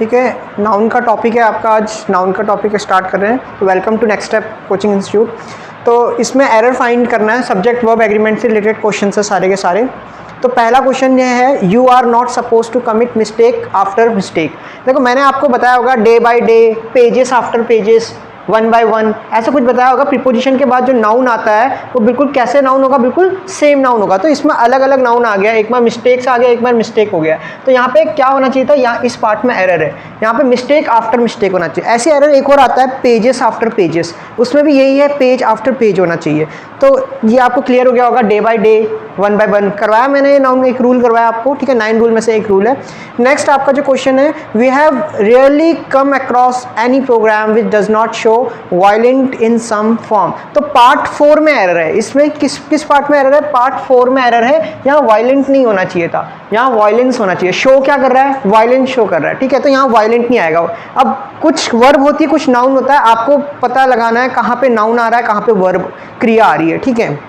ठीक है, नाउन का टॉपिक है आपका, आज नाउन का टॉपिक स्टार्ट कर रहे हैं। तो welcome to next step coaching institute. तो इसमें एरर फाइंड करना है, सब्जेक्ट वर्ब एग्रीमेंट से रिलेटेड क्वेश्चन है सारे के सारे। तो पहला क्वेश्चन ये है, you are not suppose to commit mistake after mistake. देखो मैंने आपको बताया होगा day by day, pages after pages, one by one, ऐसा कुछ बताया होगा। प्रीपोजिशन के बाद जो नाउन आता है वो बिल्कुल कैसे नाउन होगा, बिल्कुल सेम नाउन होगा। तो इसमें अलग अलग नाउन आ गया, एक बार मिस्टेक्स आ गया, एक बार मिस्टेक हो गया। तो यहाँ पे क्या होना चाहिए था, यहाँ इस पार्ट में एरर है, यहाँ पे मिस्टेक आफ्टर मिस्टेक होना चाहिए। ऐसे एरर एक और आता है पेजेस आफ्टर पेजेस, उसमें भी यही है, पेज आफ्टर पेज होना चाहिए। तो ये आपको क्लियर हो गया होगा, day by day, one by one करवाया मैंने, ये नाउन एक रूल करवाया आपको, ठीक है, 9 रूल में से एक रूल है। नेक्स्ट आपका जो क्वेश्चन है, we have rarely come across any program which does not show violent in some form. तो पार्ट 4 में एरर है, इसमें किस पार्ट में एरर है, पार्ट 4 में एरर है। यहाँ वायलेंट नहीं होना चाहिए था, यहाँ वायलेंस होना चाहिए। शो क्या कर रहा है, वायलेंस शो कर रहा है, ठीक है, तो यहाँ वायलेंट नहीं आएगा। अब कुछ वर्ब होती है, कुछ नाउन होता है, आपको पता लगाना है कहाँ पे नाउन आ रहा है, कहाँ पे वर्ब क्रिया आ रही है, ठीक है।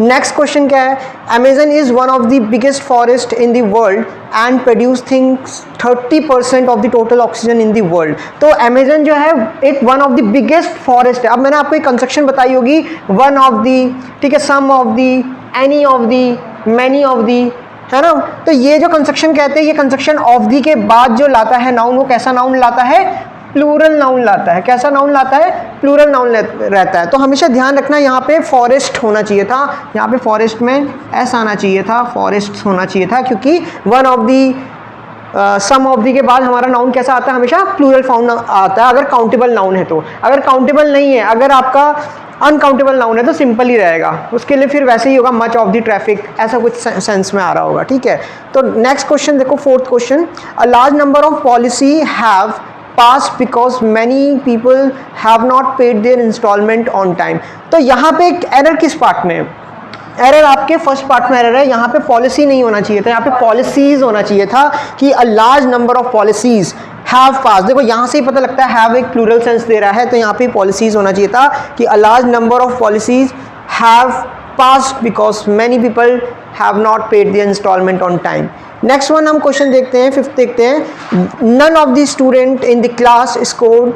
नेक्स्ट क्वेश्चन क्या है, Amazon is one of the biggest forest in the world and produce things 30% of the total oxygen in the world. तो अमेजन जो है एक one of the biggest forest है। अब मैंने आपको एक कंस्ट्रक्शन बताई होगी, वन ऑफ द, ठीक है, some of the, any of the, many of the, है ना। तो ये जो कंस्ट्रक्शन कहते हैं, ये कंस्ट्रक्शन ऑफ द के बाद जो लाता है नाउन, वो कैसा नाउन लाता है, प्लूरल नाउन लाता है। कैसा नाउन लाता है, प्लूरल नाउन रहता है। तो हमेशा ध्यान रखना, यहाँ पे फॉरेस्ट होना चाहिए था, यहाँ पे फॉरेस्ट में एस आना चाहिए था, फॉरेस्ट होना चाहिए था, क्योंकि one of the, some of the के बाद हमारा नाउन कैसा आता है, हमेशा प्लूरल फॉर्म आता है, अगर काउंटेबल नाउन है तो। अगर काउंटेबल नहीं है, अगर आपका अनकाउंटेबल नाउन है तो सिंपल ही रहेगा, उसके लिए फिर वैसे ही होगा, मच ऑफ द ट्रैफिक, ऐसा कुछ सेंस में आ रहा होगा, ठीक है। तो नेक्स्ट क्वेश्चन देखो, 4th question, a large number of policy have passed because many people have not paid their installment on time। तो यहाँ पे एरर किस पार्ट में है, एरर आपके फर्स्ट पार्ट में एरर है। यहाँ पे पॉलिसी नहीं होना चाहिए था, यहाँ पे पॉलिसीज होना चाहिए था कि a large number of policies have pass. देखो यहाँ से ही पता लगता है हैव एक प्लूरल सेंस दे रहा है, तो यहाँ पे पॉलिसीज होना चाहिए था कि a large number of policies have passed because many people have not paid the instalment on time. Next one हम क्वेश्चन देखते हैं, 5th देखते हैं, none of the student in the class scored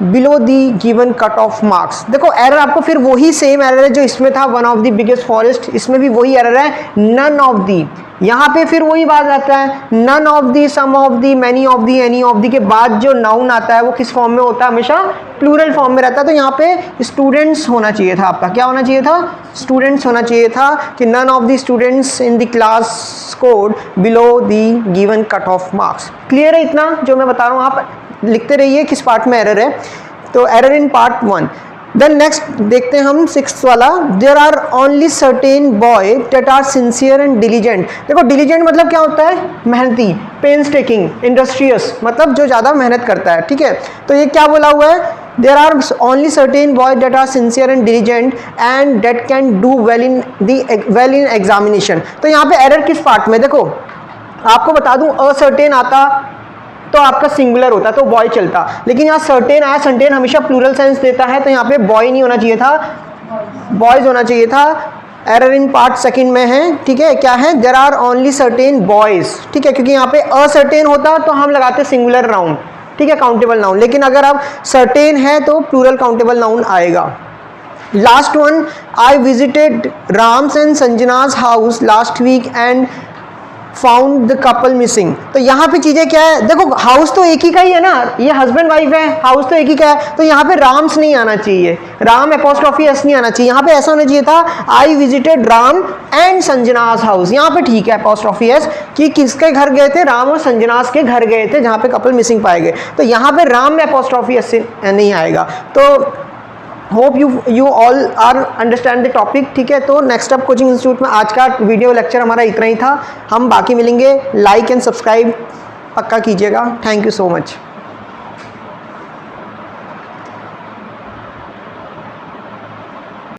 below the given cut off marks. देखो error आपको फिर वही same error है जो इसमें था, one of the biggest forest, इसमें भी वही एरर है, नन ऑफ दी। यहाँ पे फिर वही बात आता है, none of the, some of the, many of the, any of the के बाद जो नाउन आता है वो किस फॉर्म में होता है, हमेशा प्लूरल फॉर्म में रहता है। तो यहाँ पे स्टूडेंट्स होना चाहिए था आपका, क्या होना चाहिए था, स्टूडेंट्स होना चाहिए था कि none of the students in the class scored below the given cut off marks. Clear है इतना जो मैं बता रहा हूँ, आप लिखते रहिए किस पार्ट में एरर है। तो error in part 1। Then next देखते हैं हम 6th वाला, there are only certain boy that are sincere and diligent. देखो डिलीजेंट मतलब क्या होता है, मेहनती, पेन्स टेकिंग, इंडस्ट्रियस, मतलब जो ज़्यादा मेहनत करता है, ठीक है। तो ये क्या बोला हुआ है, there are only certain boy that are sincere and diligent and that can do well in examination. तो यहाँ पे एरर किस पार्ट में, देखो आपको बता दूँ, असर्टेन आता तो आपका सिंगुलर होता तो बॉय चलता, लेकिन यहाँ सर्टेन आया, सर्टेन हमेशा प्लूरल सेंस देता है, तो यहाँ पे बॉय नहीं होना चाहिए था, बॉयज होना चाहिए था। एरर इन पार्ट 2 में है, ठीक है, क्या है, there are only certain boys, ठीक है, क्योंकि यहाँ पे असर्टेन होता तो हम लगाते सिंगुलर नाउन, ठीक है, काउंटेबल नाउन, लेकिन अगर आप सर्टेन है तो प्लूरल काउंटेबल नाउन आएगा। Last one, I visited Ram's and Sanjana's house last weekend found the couple missing. तो यहाँ पे चीजें क्या है, देखो हाउस तो एक ही का ही है ना, ये हस्बैंड वाइफ है, हाउस तो एक ही का है, तो यहाँ पे राम्स नहीं आना चाहिए, राम एपोस्ट्रोफी एस नहीं आना चाहिए, यहाँ पे ऐसा होना चाहिए था, I visited Ram and Sanjana's house. यहाँ पे ठीक है एपोस्ट्रोफी एस, कि किसके घर गए थे, राम और संजनास के घर गए थे जहाँ पे कपल मिसिंग पाए गए, तो यहाँ पे राम में एपोस्ट्रोफी एस नहीं आएगा। तो hope you all are understand the topic, ठीक है। तो नेक्स्ट अप कोचिंग इंस्टीट्यूट में आज का वीडियो लेक्चर हमारा इतना ही था, हम बाकी मिलेंगे, लाइक एंड सब्सक्राइब पक्का कीजिएगा। Thank you so much.